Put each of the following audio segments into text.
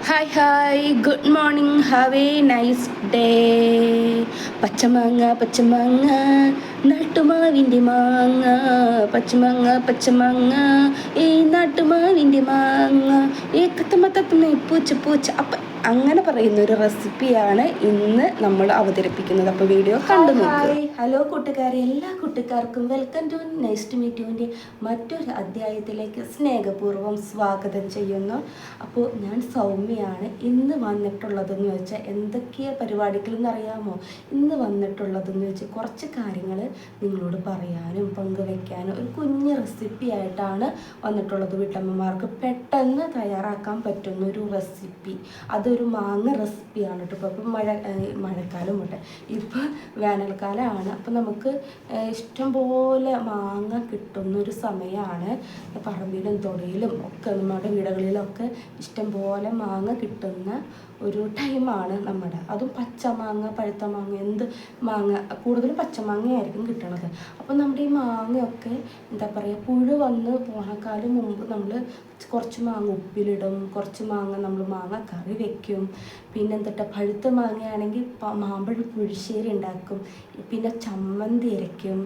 Hi good morning, have A nice day. പച്ചമാങ്ങ പച്ചമാങ്ങ നാട്ടുമാവിൻ്റെ മാങ്ങ, പച്ചമാങ്ങ ഈ നാട്ടുമാവിൻ്റെ മാങ്ങ, ഈ തത്തമ്മ പൂച്ച പൂച്ച. അപ്പം അങ്ങനെ പറയുന്ന ഒരു റെസിപ്പിയാണ് ഇന്ന് നമ്മൾ അവതരിപ്പിക്കുന്നത്. അപ്പോൾ വീഡിയോ കണ്ടു നോക്കാം. ഹലോ കൂട്ടുകാരെ, എല്ലാ കൂട്ടുകാർക്കും welcome to nice to meet യുവിൻ്റെ മറ്റൊരു അധ്യായത്തിലേക്ക് സ്നേഹപൂർവ്വം സ്വാഗതം ചെയ്യുന്നു. അപ്പോൾ ഞാൻ സൗമ്യയാണ്. ഇന്ന് വന്നിട്ടുള്ളതെന്ന് വെച്ചാൽ എന്തൊക്കെയാണ് പരിപാടികളെന്ന് അറിയാമോ? ഇന്ന് വന്നിട്ടുള്ളതെന്ന് വെച്ചാൽ കുറച്ച് കാര്യങ്ങൾ നിങ്ങളോട് പറയാനും പങ്കുവയ്ക്കാനും ഒരു കുഞ്ഞ് റെസിപ്പി ആയിട്ടാണ് വന്നിട്ടുള്ളത്. വീട്ടമ്മമാർക്ക് പെട്ടെന്ന് തയ്യാറാക്കാൻ പറ്റുന്ന ഒരു റെസിപ്പി, അതൊരു മാങ്ങ റെസിപ്പിയാണ് കേട്ടോ. ഇപ്പം മഴക്കാലം പോട്ടെ, ഇപ്പം വേനൽക്കാലമാണ്. അപ്പം നമുക്ക് ഇഷ്ടംപോലെ മാങ്ങ കിട്ടുന്നൊരു സമയമാണ്. പറമ്പിലും തൊടിയിലും ഒക്കെ നമ്മുടെ വീടുകളിലൊക്കെ ഇഷ്ടംപോലെ മാങ്ങ കിട്ടുന്ന ഒരു ടൈമാണ് നമ്മുടെ. അതും പച്ചമാങ്ങ, പഴുത്ത മാങ്ങ, എന്ത് മാങ്ങ, കൂടുതലും പച്ചമാങ്ങയായിരിക്കും കിട്ടണത്. അപ്പം നമ്മുടെ ഈ മാങ്ങയൊക്കെ എന്താ പറയുക, പുഴു വന്ന് പോണക്കാലം മുമ്പ് നമ്മൾ കുറച്ച് മാങ്ങ ഉപ്പിലിടും, കുറച്ച് മാങ്ങ നമ്മൾ മാങ്ങ കറി വെക്കും. പിന്നെ എന്തിട്ട് പഴുത്ത മാങ്ങയാണെങ്കിൽ മാമ്പഴ പുളിശ്ശേരി ഉണ്ടാക്കും. പിന്നെ ചമ്മന്തി അരയ്ക്കും,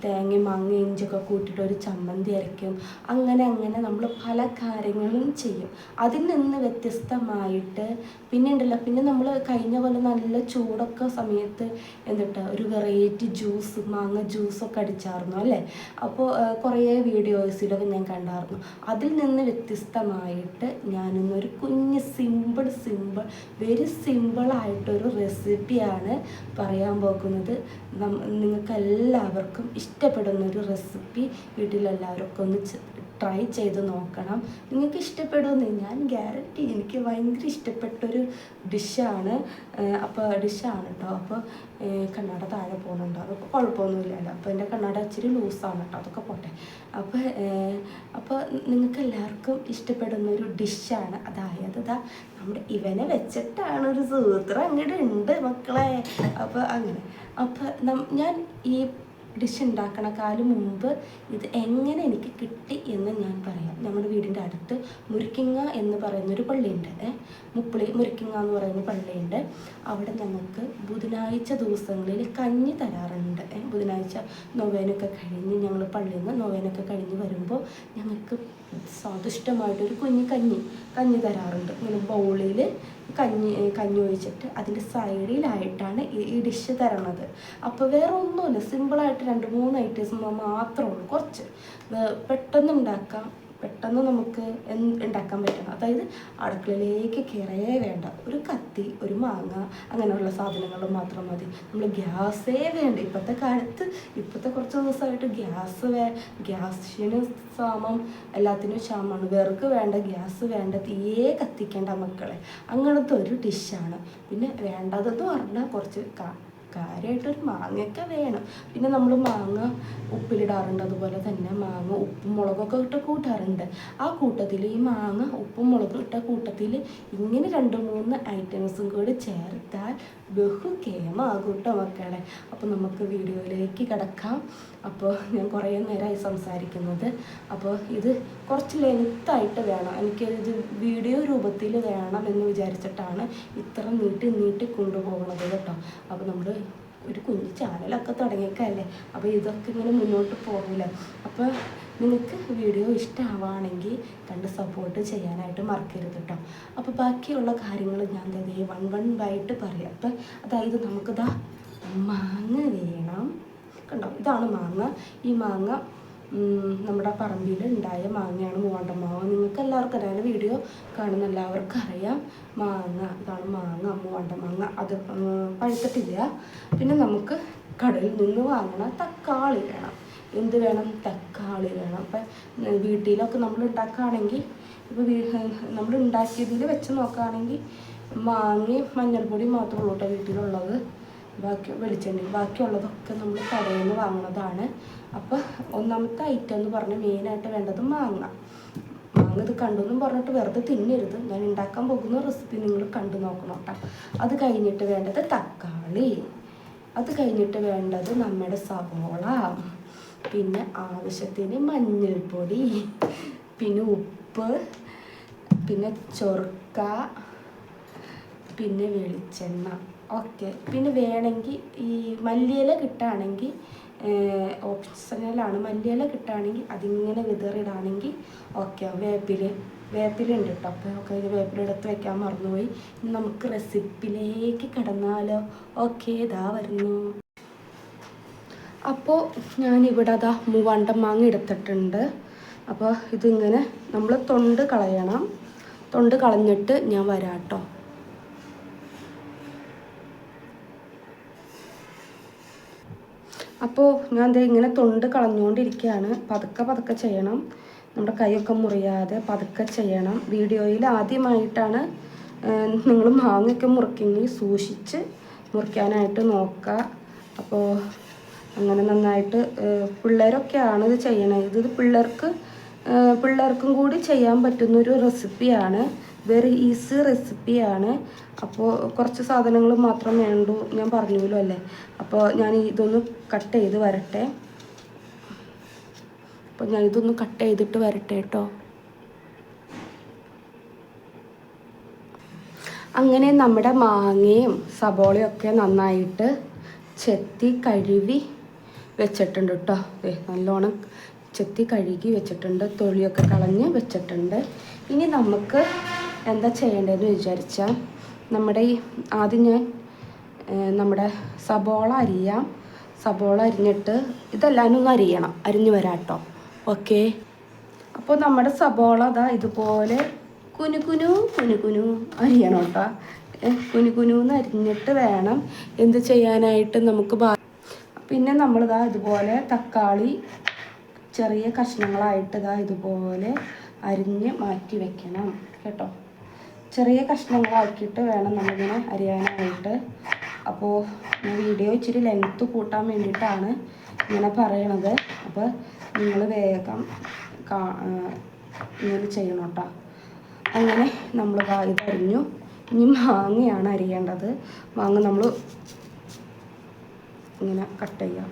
തേങ്ങയും മാങ്ങ ഇഞ്ചൊക്കെ കൂട്ടിയിട്ട് ഒരു ചമ്മന്തി അരയ്ക്കും. അങ്ങനെ നമ്മൾ പല കാര്യങ്ങളും ചെയ്യും. അതിൽ നിന്ന് വ്യത്യസ്തമായിട്ട് പിന്നെ ഉണ്ടല്ലോ, പിന്നെ നമ്മൾ കഴിഞ്ഞ പോലെ നല്ല ചൂടൊക്കെ സമയത്ത് എന്തിട്ട് ഒരു വെറൈറ്റി ജ്യൂസ്, മാങ്ങ ജ്യൂസൊക്കെ അടിച്ചായിരുന്നു അല്ലേ? അപ്പോൾ കുറേ വീഡിയോസിലൊക്കെ ഞാൻ കണ്ടായിരുന്നു. അതിൽ നിന്ന് വ്യത്യസ്തമായിട്ട് ഞാനിന്നൊരു കുഞ്ഞ് വെരി സിമ്പിളായിട്ടൊരു റെസിപ്പിയാണ് പറയാൻ പോകുന്നത്. നിങ്ങൾക്ക് എല്ലാവർക്കും ഇഷ്ടപ്പെടുന്നൊരു റെസിപ്പി. വീട്ടിലെല്ലാവർക്കും ഒന്ന് ട്രൈ ചെയ്ത് നോക്കണം. നിങ്ങൾക്ക് ഇഷ്ടപ്പെടുമെന്ന് ഞാൻ ഗ്യാരണ്ടി. എനിക്ക് ഭയങ്കര ഇഷ്ടപ്പെട്ടൊരു ഡിഷാണ് കേട്ടോ. അപ്പോൾ കണ്ണട താഴെ പോകുന്നുണ്ടോ? അതൊക്കെ കുഴപ്പമൊന്നുമില്ലല്ലോ. അപ്പോൾ എൻ്റെ കണ്ണട ഇച്ചിരി ലൂസാണ് കേട്ടോ, അതൊക്കെ പോട്ടെ. അപ്പോൾ നിങ്ങൾക്ക് എല്ലാവർക്കും ഇഷ്ടപ്പെടുന്നൊരു ഡിഷാണ്. അതായത് നമ്മുടെ ഇവനെ വെച്ചിട്ടാണ് ഒരു സൂത്രം അങ്ങോട്ട് ഉണ്ട് മക്കളെ. അപ്പോൾ ഞാൻ ഈ ഡിഷ് ഉണ്ടാക്കണക്കാലം മുമ്പ് ഇത് എങ്ങനെ എനിക്ക് കിട്ടി എന്ന് ഞാൻ പറയാം. നമ്മുടെ വീടിൻ്റെ അടുത്ത് മുരിക്കിങ്ങ എന്ന് പറയുന്നൊരു പള്ളിയുണ്ട്, മുരിക്കിങ്ങ എന്ന് പറയുന്ന പള്ളിയുണ്ട്. അവിടെ ഞങ്ങൾക്ക് ബുധനാഴ്ച ദിവസങ്ങളിൽ കഞ്ഞി തരാറുണ്ട്. ബുധനാഴ്ച നൊവേനൊക്കെ കഴിഞ്ഞ് ഞങ്ങൾ പള്ളിയിൽ നിന്ന് നൊവേനൊക്കെ കഴിഞ്ഞ് വരുമ്പോൾ ഞങ്ങൾക്ക് സ്വാദിഷ്ടമായിട്ടൊരു കുഞ്ഞ് കഞ്ഞി തരാറുണ്ട്. ഇങ്ങനെ ബൗളിൽ കഞ്ഞി ഒഴിച്ചിട്ട് അതിൻ്റെ സൈഡിലായിട്ടാണ് ഈ ഡിഷ് തരണത്. അപ്പോൾ വേറെ ഒന്നുമില്ല, സിമ്പിളായിട്ട് 2-3 ഐറ്റംസ് മാത്രമേ ഉള്ളൂ. കുറച്ച് പെട്ടെന്ന് നമുക്ക് ഉണ്ടാക്കാൻ പറ്റണം. അതായത് അടുക്കളയിലേക്ക് കയറേ വേണ്ട, ഒരു കത്തി, ഒരു മാങ്ങ, അങ്ങനെയുള്ള സാധനങ്ങൾ മാത്രം മതി. നമ്മൾ ഗ്യാസേ വേണ്ട. ഇപ്പോഴത്തെ കുറച്ച് ദിവസമായിട്ട് ഗ്യാസിന് എല്ലാത്തിനും ക്ഷാമമാണ്. വിറക് വേണ്ട, ഗ്യാസ് വേണ്ട, തീയെ കത്തിക്കേണ്ട മക്കളെ. അങ്ങനത്തെ ഒരു ഡിഷാണ്. പിന്നെ വേണ്ടതെന്ന് പറഞ്ഞാൽ കുറച്ച് കാര്യമായിട്ടൊരു മാങ്ങയൊക്കെ വേണം. പിന്നെ നമ്മൾ മാങ്ങ ഉപ്പിലിടാറുണ്ട്. അതുപോലെ തന്നെ മാങ്ങ ഉപ്പും മുളകൊക്കെ ഇട്ട് കൂട്ടാറുണ്ട്. ആ കൂട്ടത്തിൽ ഈ മാങ്ങ ഉപ്പും മുളകും ഇട്ട കൂട്ടത്തിൽ ഇങ്ങനെ 2-3 ഐറ്റംസും കൂടി ചേർത്താൽ കേമാകും കേട്ടോ മക്കളെ. അപ്പോൾ നമുക്ക് വീഡിയോയിലേക്ക് കിടക്കാം. അപ്പോൾ ഞാൻ കുറേ നേരമായി സംസാരിക്കുന്നത്. അപ്പോൾ ഇത് കുറച്ച് ലെങ്ത്തായിട്ട് വേണം, എനിക്കിത് വീഡിയോ രൂപത്തിൽ വേണം എന്ന് വിചാരിച്ചിട്ടാണ് ഇത്ര നീട്ടി കൊണ്ടുപോകുന്നത് കേട്ടോ. അപ്പോൾ നമ്മൾ ഒരു കുഞ്ഞു ചാനലൊക്കെ തുടങ്ങിയേക്കല്ലേ, അപ്പോൾ ഇതൊക്കെ ഇങ്ങനെ മുന്നോട്ട് പോകില്ല. അപ്പോൾ നിങ്ങൾക്ക് വീഡിയോ ഇഷ്ടമാവുകയാണെങ്കിൽ കണ്ട് സപ്പോർട്ട് ചെയ്യാനായിട്ട് മറക്കരുത് കേട്ടോ. അപ്പോൾ ബാക്കിയുള്ള കാര്യങ്ങൾ ഞാൻ വൺ ആയിട്ട് പറയാം. അപ്പം അതായത് നമുക്കിതാ മാങ്ങ വേണം. കണ്ടോ, ഇതാണ് മാങ്ങ. ഈ മാങ്ങ നമ്മുടെ പറമ്പിൽ ഉണ്ടായ മാങ്ങയാണ്, മൂവാണ്ടൻ മാങ്ങ. നിങ്ങൾക്ക് എല്ലാവർക്കും അറിയാം, വീഡിയോ കാണുന്ന എല്ലാവർക്കും അറിയാം. ഇതാണ് മാങ്ങ, മൂവാണ്ടൻ മാങ്ങ. അത് പഴുത്തിട്ടില്ല. പിന്നെ നമുക്ക് കടയിൽ നിന്ന് വാങ്ങണ തക്കാളി വേണം. എന്ത് വേണം? തക്കാളി വേണം. അപ്പം വീട്ടിലൊക്കെ നമ്മൾ ഉണ്ടാക്കുകയാണെങ്കിൽ, ഇപ്പോൾ നമ്മൾ ഉണ്ടാക്കിയതിൽ വെച്ച് നോക്കുകയാണെങ്കിൽ മാങ്ങയും മഞ്ഞൾപ്പൊടിയും മാത്രമേ ഉള്ളൂ കേട്ടോ വീട്ടിലുള്ളത്. ബാക്കിയുള്ളതൊക്കെ നമ്മൾ കടയിൽ നിന്ന് വാങ്ങുന്നതാണ്. അപ്പോൾ ഒന്നാമത്തെ ഐറ്റം എന്ന് പറഞ്ഞാൽ മെയിനായിട്ട് വേണ്ടത് മാങ്ങ. ഇത് കണ്ടെന്നും പറഞ്ഞിട്ട് വെറുതെ തിന്നരുത്. ഞാൻ ഉണ്ടാക്കാൻ പോകുന്ന റെസിപ്പി നിങ്ങൾ കണ്ടു നോക്കണം കേട്ടോ. അത് കഴിഞ്ഞിട്ട് വേണ്ടത് തക്കാളി. അത് കഴിഞ്ഞിട്ട് വേണ്ടത് നമ്മുടെ സവോള. പിന്നെ ആവശ്യത്തിന് മഞ്ഞൾപ്പൊടി, പിന്നെ ഉപ്പ്, പിന്നെ ചൊറുക്ക, പിന്നെ വെളിച്ചെണ്ണ. ഓക്കെ. പിന്നെ വേണമെങ്കിൽ ഈ മല്ലിയില കിട്ടുകയാണെങ്കിൽ ഓപ്ഷണലാണ്, മല്ലിയില കിട്ടുകയാണെങ്കിൽ അതിങ്ങനെ വിതറിടാണെങ്കിൽ ഓക്കെ. വേപ്പില ഉണ്ട് കേട്ടോ. അപ്പോൾ ഓക്കെ, വേപ്പില എടുത്ത് വെക്കാൻ മറന്നുപോയി. ഇനി നമുക്ക് റെസിപ്പിയിലേക്ക് കടന്നാലോ? ഓക്കെ, ഇതാ വരുന്നു. അപ്പോൾ ഞാനിവിടെ അതാ മൂവാണ്ടൻ മാങ്ങ എടുത്തിട്ടുണ്ട്. അപ്പോൾ ഇതിങ്ങനെ നമ്മൾ തൊണ്ട് കളയണം. തൊണ്ട് കളഞ്ഞിട്ട് ഞാൻ വരാം കേട്ടോ. അപ്പോൾ ഞാൻ ദേ ഇങ്ങനെ തൊണ്ട് കളഞ്ഞുകൊണ്ടിരിക്കുകയാണ്. പതുക്കെ ചെയ്യണം, നമ്മുടെ കൈയൊക്കെ മുറിയാതെ പതുക്കെ ചെയ്യണം. വീഡിയോയിൽ ആദ്യമായിട്ടാണ് നിങ്ങൾ മാങ്ങയൊക്കെ മുറിക്കെങ്കിൽ സൂക്ഷിച്ച് മുറിക്കാനായിട്ട് നോക്കുക. അപ്പോൾ അങ്ങനെ നന്നായിട്ട് പിള്ളേരൊക്കെയാണ് ഇത് ചെയ്യണത്. ഇത് പിള്ളേർക്കും കൂടി ചെയ്യാൻ പറ്റുന്നൊരു റെസിപ്പിയാണ്. വെരി ഈസി റെസിപ്പിയാണ്. അപ്പോൾ കുറച്ച് സാധനങ്ങൾ മാത്രം വേണ്ടൂ, ഞാൻ പറഞ്ഞല്ലോ അല്ലേ. അപ്പോൾ ഞാൻ ഇതൊന്ന് കട്ട് ചെയ്ത് വരട്ടെ. അപ്പോൾ ഞാൻ ഇതൊന്ന് കട്ട് ചെയ്തിട്ട് വരട്ടെ കേട്ടോ. അങ്ങനെ നമ്മുടെ മാങ്ങയും സബോളയും ഒക്കെ നന്നായിട്ട് ചെത്തി കഴുകി വെച്ചിട്ടുണ്ട് കേട്ടോ. നല്ലോണം ചെത്തി കഴുകി വെച്ചിട്ടുണ്ട്, തൊലിയൊക്കെ കളഞ്ഞ് വെച്ചിട്ടുണ്ട്. ഇനി നമുക്ക് എന്താ ചെയ്യേണ്ടതെന്ന് വിചാരിച്ചാൽ ആദ്യം ഞാൻ നമ്മുടെ സബോള അരിയാം. സബോള അരിഞ്ഞിട്ട് ഇതെല്ലാം ഒന്ന് അരിഞ്ഞ് വരാം കേട്ടോ. ഓക്കെ. അപ്പോൾ നമ്മുടെ സബോള അതാ ഇതുപോലെ കുനുകുനു അരിയണം കേട്ടോ. കുനുകുനുന്ന് അരിഞ്ഞിട്ട് വേണം എന്ത് ചെയ്യാനായിട്ട് നമുക്ക്. പിന്നെ നമ്മളിതാ ഇതുപോലെ തക്കാളി ചെറിയ കഷ്ണങ്ങളായിട്ട് ഇതുപോലെ അരിഞ്ഞ് മാറ്റി വെക്കണം കേട്ടോ. ചെറിയ കഷ്ണങ്ങളാക്കിയിട്ട് വേണം നമ്മളിങ്ങനെ അരിയാനായിട്ട്. അപ്പോൾ ഞാൻ വീഡിയോ ഇച്ചിരി ലെങ്ത്ത് കൂട്ടാൻ വേണ്ടിയിട്ടാണ് ഇങ്ങനെ പറയണത്. അപ്പോൾ നിങ്ങൾ വേഗം ഇങ്ങനെ ചെയ്യണം കേട്ടോ. അങ്ങനെ നമ്മൾ ഇതരിഞ്ഞു. ഇനി മാങ്ങയാണ് അരിയേണ്ടത്. മാങ്ങ നമ്മൾ ഇങ്ങനെ കട്ട് ചെയ്യാം.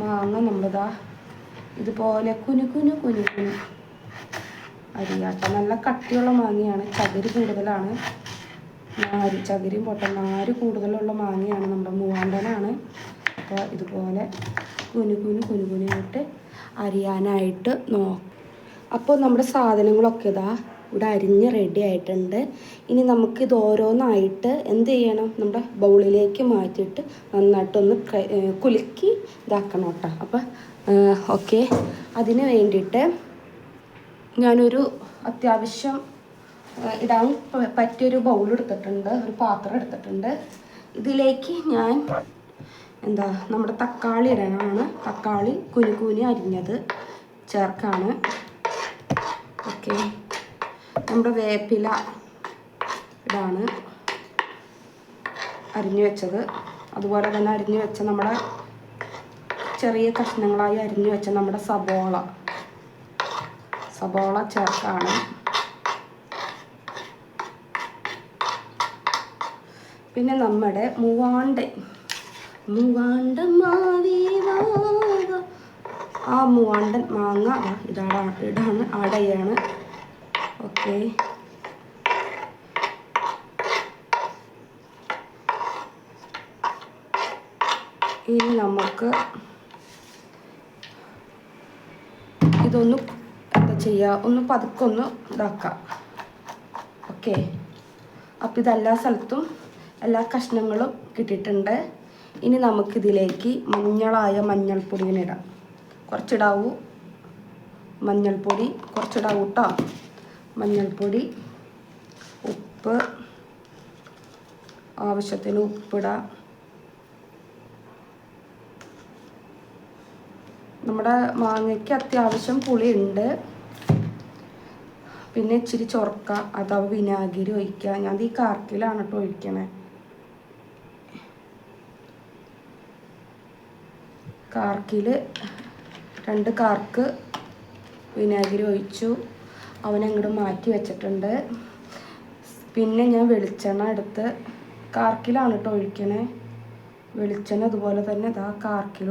മാങ്ങ നമ്മളിതാ ഇതുപോലെ കുനുകുനു അരിയാട്ടം. നല്ല കട്ടിയുള്ള മാങ്ങയാണ്, ചകിരി കൂടുതലാണ്, ചകിരിയും നാര് കൂടുതലുള്ള മാങ്ങയാണ്, നമ്മുടെ മൂവാണ്ടനാണ്. അപ്പോൾ ഇതുപോലെ കുനുകുനായിട്ട് അരിയാനായിട്ട് അപ്പോൾ നമ്മുടെ സാധനങ്ങളൊക്കെ ഇവിടെ അരിഞ്ഞ് റെഡി ആയിട്ടുണ്ട്. ഇനി നമുക്കിത് ഓരോന്നായിട്ട് എന്ത് ചെയ്യണം, നമ്മുടെ ബൗളിലേക്ക് മാറ്റിയിട്ട് നന്നായിട്ടൊന്ന് കുലുക്കി ഇതാക്കണം കേട്ടോ. അപ്പോൾ ഓക്കെ, അതിന് വേണ്ടിയിട്ട് ഞാനൊരു അത്യാവശ്യം ഇടാൻ പറ്റിയൊരു ബൗൾ എടുത്തിട്ടുണ്ട്, ഒരു പാത്രം എടുത്തിട്ടുണ്ട്. ഇതിലേക്ക് ഞാൻ നമ്മുടെ തക്കാളി ഇടാനാണ്. തക്കാളി കുനുകുനി അരിഞ്ഞത് ചേർക്കാണ്. ഓക്കെ. നമ്മുടെ വേപ്പില ഇടാണ് അരിഞ്ഞു വെച്ചത്. അതുപോലെ തന്നെ അരിഞ്ഞു വെച്ച നമ്മുടെ ചെറിയ കഷ്ണങ്ങളായി അരിഞ്ഞു വെച്ച നമ്മുടെ സബോള ചേർക്കാണ്. പിന്നെ നമ്മുടെ മൂവാണ്ടൻ മാങ്ങ ഇടാണ് ആഡ് ചെയ്യാണ്. ഓക്കെ. ഇനി നമുക്ക് ഇതൊന്ന് എന്താ ചെയ്യുക, ഒന്ന് പതുക്കൊന്ന് ഇതാക്കാം. ഓക്കെ. അപ്പോൾ ഇതെല്ലാ സ്ഥലത്തും എല്ലാ കഷ്ണങ്ങളും കിട്ടിയിട്ടുണ്ട്. ഇനി നമുക്കിതിലേക്ക് മഞ്ഞൾപ്പൊടി ഇടാം. കുറച്ചിടാവൂ, മഞ്ഞൾപ്പൊടി കുറച്ചിടാവൂ കേട്ടോ. മഞ്ഞൾപ്പൊടി, ഉപ്പ്, ആവശ്യത്തിന് ഉപ്പിടാം. നമ്മുടെ മാങ്ങയ്ക്ക് അത്യാവശ്യം പുളിയുണ്ട്. പിന്നെ ഇച്ചിരി ചൊറുക്ക അഥവാ വിനാഗിരി ഒഴിക്കുക. ഞാൻ ഈ കാർക്കിലാണ് കേട്ടോ ഒഴിക്കണേ. കാർക്കിൽ 2 കാർക്ക് വിനാഗിരി ഒഴിച്ചു. അവനങ്ങോട്ട് മാറ്റി വെച്ചിട്ടുണ്ട്. പിന്നെ ഞാൻ വെളിച്ചെണ്ണ എടുത്ത് കാർക്കിലാണ് കേട്ടോ ഒഴിക്കണേ. വെളിച്ചെണ്ണ അതുപോലെ തന്നെ ഇതാ കാർക്കിൽ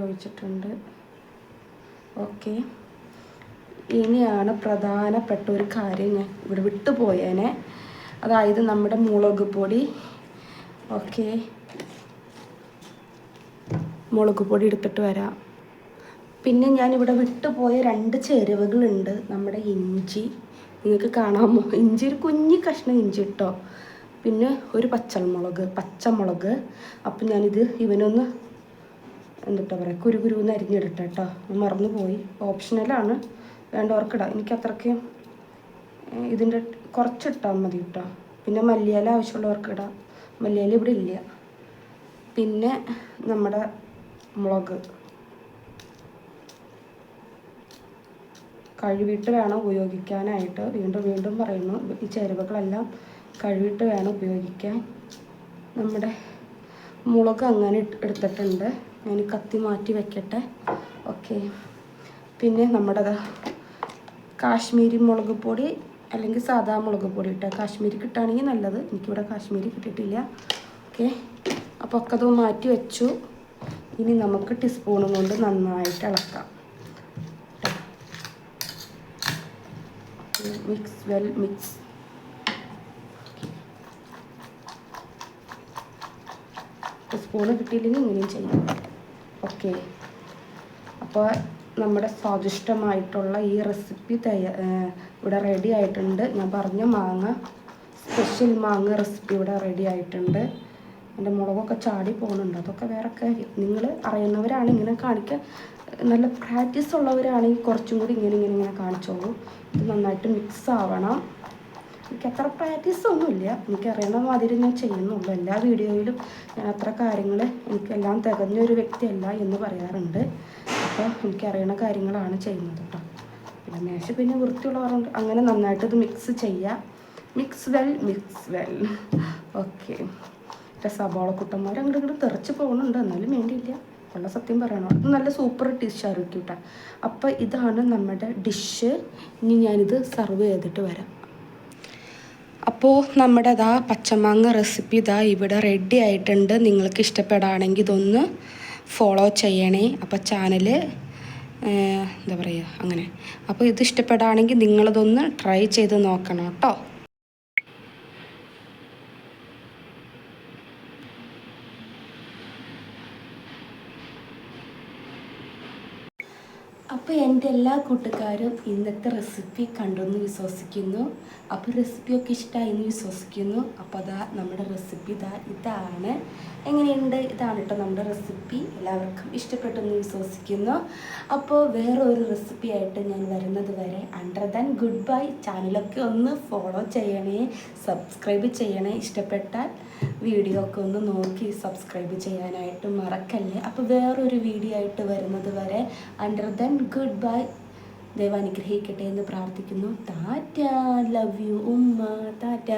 ഒഴിച്ചിട്ടുണ്ട്. ഓക്കെ, ഇനിയാണ് പ്രധാനപ്പെട്ട ഒരു കാര്യം ഞാൻ ഇവിടെ വിട്ടുപോയേനെ. അതായത് നമ്മുടെ മുളക് പൊടി. ഓക്കെ, മുളക് പൊടി എടുത്തിട്ട് വരാം. പിന്നെ ഞാനിവിടെ വിട്ടുപോയ 2 ചേരുവകളുണ്ട്. നമ്മുടെ ഇഞ്ചി, നിങ്ങൾക്ക് കാണാമോ? ഇഞ്ചി ഒരു കുഞ്ഞി കഷ്ണം ഇഞ്ചി ഇട്ടോ. പിന്നെ ഒരു പച്ചമുളക്. അപ്പം ഞാനിത് ഇവനൊന്ന് എന്താ പറയുക, കുരുകുരുന്ന് അരിഞ്ഞിടട്ടെ കേട്ടോ. മറന്നു പോയി. ഓപ്ഷണലാണ്, വേണ്ടവർക്കിടാം. എനിക്ക് അത്രയ്ക്ക് ഇതിൻ്റെ കുറച്ചിട്ടാൽ മതി കേട്ടോ. പിന്നെ മല്ലിയില ആവശ്യമുള്ളവർക്ക് ഇടാം. മല്ലിയില ഇവിടെ ഇല്ല. പിന്നെ നമ്മുടെ മുളക് കഴുകിയിട്ട് വേണം ഉപയോഗിക്കാനായിട്ട്. വീണ്ടും പറയുന്നു, ഈ ചേരുവകളെല്ലാം കഴുകിയിട്ട് വേണം ഉപയോഗിക്കാൻ. നമ്മുടെ മുളക് അങ്ങനെ എടുത്തിട്ടുണ്ട്. ഞാൻ കത്തി മാറ്റി വെക്കട്ടെ. ഓക്കെ, പിന്നെ നമ്മുടെ കാശ്മീരി മുളക് പൊടി അല്ലെങ്കിൽ സാധാ മുളക് പൊടി ഇട്ടാൽ കാശ്മീരി കിട്ടുകയാണെങ്കിൽ നല്ലത്. എനിക്കിവിടെ കാശ്മീരി കിട്ടിയിട്ടില്ല. ഓക്കെ, അപ്പോൾ ഒക്കെ അത് മാറ്റി വെച്ചു. ഇനി നമുക്ക് ടീസ്പൂണും കൊണ്ട് നന്നായിട്ട് ഇളക്കാം. മിക്സ്. സ്പൂണ് കിട്ടിയില്ലെങ്കിൽ ഇങ്ങനെയും ചെയ്യാം. ഓക്കെ, അപ്പോൾ നമ്മുടെ സ്വാദിഷ്ടമായിട്ടുള്ള ഈ റെസിപ്പി ഇവിടെ റെഡി ആയിട്ടുണ്ട്. ഞാൻ പറഞ്ഞ സ്പെഷ്യൽ മാങ്ങ റെസിപ്പി ഇവിടെ റെഡി ആയിട്ടുണ്ട്. എൻ്റെ മുളകൊക്കെ ചാടി പോകുന്നുണ്ട്, അതൊക്കെ വേറെ കാര്യം. നിങ്ങൾ അറിയുന്നവരാണ് ഇങ്ങനെ കാണിക്കാൻ, നല്ല പ്രാക്ടീസ് ഉള്ളവരാണെങ്കിൽ കുറച്ചും കൂടി ഇങ്ങനെ കാണിച്ചോളൂ. ഇത് നന്നായിട്ട് മിക്സ് ആവണം. എനിക്ക് അത്ര പ്രാക്ടീസ് ഒന്നുമില്ല, എനിക്കറിയണ മാതിരി ഞാൻ ചെയ്യുന്നുള്ളൂ. എല്ലാ വീഡിയോയിലും ഞാൻ അത്ര കാര്യങ്ങൾ എനിക്കെല്ലാം തികഞ്ഞൊരു വ്യക്തിയല്ല എന്ന് പറയാറുണ്ട്. അപ്പോൾ എനിക്കറിയണ കാര്യങ്ങളാണ് ചെയ്യുന്നത് കേട്ടോ. പിന്നെ മേശ പിന്നെ വൃത്തിയുള്ളവരുണ്ട്. അങ്ങനെ നന്നായിട്ട് ഇത് മിക്സ് ചെയ്യുക. Mix well. ഓക്കെ, സബോള കുട്ടന്മാർ അങ്ങോട്ട് തെറിച്ച് പോകുന്നുണ്ട്, എന്നാലും വേണ്ടിയില്ല. ഉള്ള സത്യം പറയണം, ഇത് നല്ല സൂപ്പർ ഡിഷായിരിക്കും കേട്ടോ. അപ്പോൾ ഇതാണ് നമ്മുടെ ഡിഷ്. ഇനി ഞാനിത് സർവ് ചെയ്തിട്ട് വരാം. അപ്പോൾ നമ്മുടെ പച്ചമാങ്ങ റെസിപ്പി ഇവിടെ റെഡി ആയിട്ടുണ്ട്. നിങ്ങൾക്ക് ഇഷ്ടപ്പെടുകയാണെങ്കിൽ ഇതൊന്ന് ഫോളോ ചെയ്യണേ. അപ്പോൾ ചാനൽ എന്താ പറയുക അങ്ങനെ. അപ്പോൾ ഇത് ഇഷ്ടപ്പെടുകയാണെങ്കിൽ നിങ്ങളതൊന്ന് ട്രൈ ചെയ്ത് നോക്കണം കേട്ടോ. അപ്പോൾ എൻ്റെ എല്ലാ കൂട്ടുകാരും ഇന്നത്തെ റെസിപ്പി കണ്ടെന്ന് വിശ്വസിക്കുന്നു. അപ്പോൾ റെസിപ്പിയൊക്കെ ഇഷ്ടമായി എന്ന് വിശ്വസിക്കുന്നു. അപ്പോൾ നമ്മുടെ റെസിപ്പി ഇതാണ്. എങ്ങനെയുണ്ട്? ഇതാണ് കേട്ടോ നമ്മുടെ റെസിപ്പി. എല്ലാവർക്കും ഇഷ്ടപ്പെട്ടെന്ന് വിശ്വസിക്കുന്നു. അപ്പോൾ വേറൊരു റെസിപ്പി ആയിട്ട് ഞാൻ വരുന്നത് വരെ ഗുഡ് ബൈ. ചാനലൊക്കെ ഒന്ന് ഫോളോ ചെയ്യണേ, സബ്സ്ക്രൈബ് ചെയ്യണേ. ഇഷ്ടപ്പെട്ടാൽ വീഡിയോ ഒക്കെ ഒന്ന് നോക്കി സബ്സ്ക്രൈബ് ചെയ്യാനായിട്ട് മറക്കല്ലേ. അപ്പോൾ വേറൊരു വീഡിയോ ആയിട്ട് വരുന്നത് വരെ ഗുഡ് ബൈ. ദൈവം അനുഗ്രഹിക്കട്ടെ എന്ന് പ്രാർത്ഥിക്കുന്നു. ടാറ്റ. ലവ് യു ഉമ്മ. ടാറ്റ.